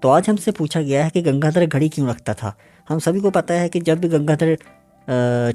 तो आज हमसे पूछा गया है कि गंगाधर घड़ी क्यों रखता था। हम सभी को पता है कि जब भी गंगाधर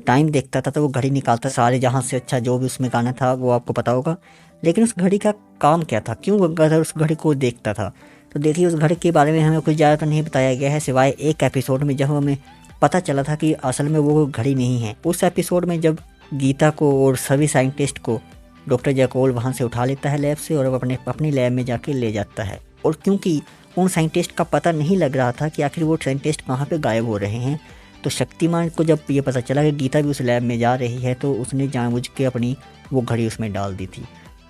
टाइम देखता था तो वो घड़ी निकालता, सारे जहाँ से अच्छा जो भी उसमें गाना था वो आपको पता होगा। लेकिन उस घड़ी का काम क्या था, क्यों गंगाधर उस घड़ी को देखता था? तो देखिए, उस घड़ी के बारे में हमें कुछ ज़्यादा नहीं बताया गया है, सिवाय एक एपिसोड में जब हमें पता चला था कि असल में वो घड़ी नहीं है। उस एपिसोड में जब गीता को और सभी साइंटिस्ट को डॉक्टर जैकॉल वहाँ से उठा लेता है लैब से और अपनी लैब में जाके ले जाता है। और क्योंकि उन साइंटिस्ट का पता नहीं लग रहा था कि आखिर वो साइंटिस्ट कहाँ पे गायब हो रहे हैं, तो शक्तिमान को जब ये पता चला कि गीता भी उस लैब में जा रही है तो उसने जानबूझ के अपनी वो घड़ी उसमें डाल दी थी।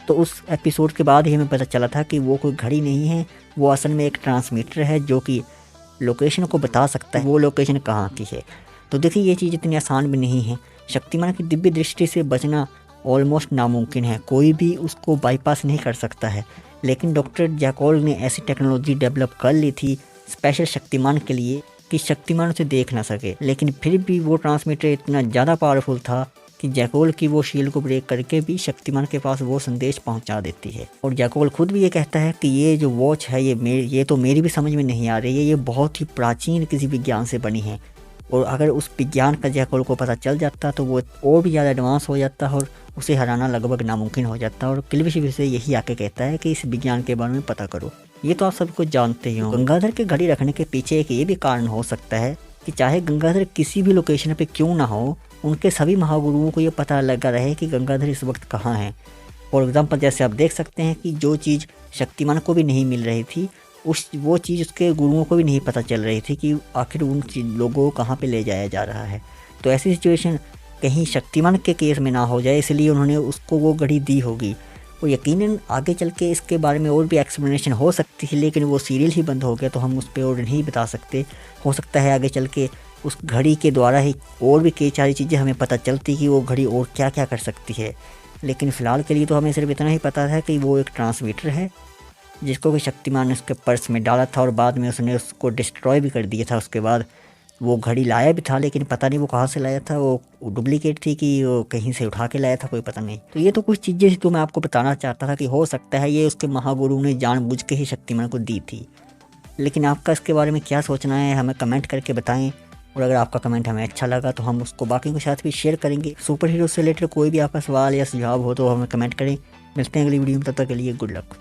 तो उस एपिसोड के बाद ही हमें पता चला था कि वो कोई घड़ी नहीं है, वो असल में एक ट्रांसमीटर है जो कि लोकेशन को बता सकता है वो लोकेशन कहाँ की है। तो देखिए, ये चीज़ इतनी आसान भी नहीं है। शक्तिमान की दिव्य दृष्टि से बचना ऑलमोस्ट नामुमकिन है, कोई भी उसको बाईपास नहीं कर सकता है। लेकिन डॉक्टर जैकॉल ने ऐसी टेक्नोलॉजी डेवलप कर ली थी स्पेशल शक्तिमान के लिए कि शक्तिमान उसे देख ना सके। लेकिन फिर भी वो ट्रांसमीटर इतना ज़्यादा पावरफुल था कि जैकॉल की वो शील्ड को ब्रेक करके भी शक्तिमान के पास वो संदेश पहुंचा देती है। और जैकॉल खुद भी ये कहता है कि ये जो वॉच है ये तो मेरी भी समझ में नहीं आ रही है, ये बहुत ही प्राचीन किसी विज्ञान से बनी है। और अगर उस विज्ञान का जैकॉल को पता चल जाता तो वो और भी ज़्यादा एडवांस हो जाता और उसे हराना लगभग नामुमकिन हो जाता। और किलविश भी से यही आके कहता है कि इस विज्ञान के बारे में पता करो। ये तो आप सभी को जानते ही हो। गंगाधर के घड़ी रखने के पीछे एक ये भी कारण हो सकता है कि चाहे गंगाधर किसी भी लोकेशन पे क्यों ना हो, उनके सभी महागुरुओं को ये पता लगा रहे कि गंगाधर इस वक्त कहाँ हैं। फॉर एग्जाम्पल, जैसे आप देख सकते हैं कि जो चीज़ शक्तिमान को भी नहीं मिल रही थी वो चीज़ उसके गुरुओं को भी नहीं पता चल रही थी कि आखिर उन लोगों को कहाँ पे ले जाया जा रहा है। तो ऐसी सिचुएशन कहीं शक्तिमान के केस में ना हो जाए, इसलिए उन्होंने उसको वो घड़ी दी होगी। और यकीनन आगे चल के इसके बारे में और भी एक्सप्लेनेशन हो सकती है, लेकिन वो सीरियल ही बंद हो गया तो हम उस पर और नहीं बता सकते। हो सकता है आगे चल के उस घड़ी के द्वारा ही और भी कई सारी चीज़ें हमें पता चलती कि वो घड़ी और क्या क्या कर सकती है। लेकिन फ़िलहाल के लिए तो हमें सिर्फ इतना ही पता है कि वो एक ट्रांसमीटर है जिसको कि शक्तिमान ने उसके पर्स में डाला था और बाद में उसने उसको डिस्ट्रॉय भी कर दिया था। उसके बाद वो घड़ी लाया भी था, लेकिन पता नहीं वो कहाँ से लाया था, वो डुप्लीकेट थी कि वो कहीं से उठा के लाया था, कोई पता नहीं। तो ये तो कुछ चीज़ें थी तो मैं आपको बताना चाहता था कि हो सकता है ये उसके महागुरु ने जानबूझ के ही शक्तिमान को दी थी। लेकिन आपका इसके बारे में क्या सोचना है हमें कमेंट करके बताएं। और अगर आपका कमेंट हमें अच्छा लगा तो हम उसको बाकियों के साथ भी शेयर करेंगे। सुपर हीरो से रिलेटेड कोई भी आपका सवाल या सुझाव हो तो हमें कमेंट करें। मिलते हैं अगली वीडियो में, तब तक के लिए गुड लक।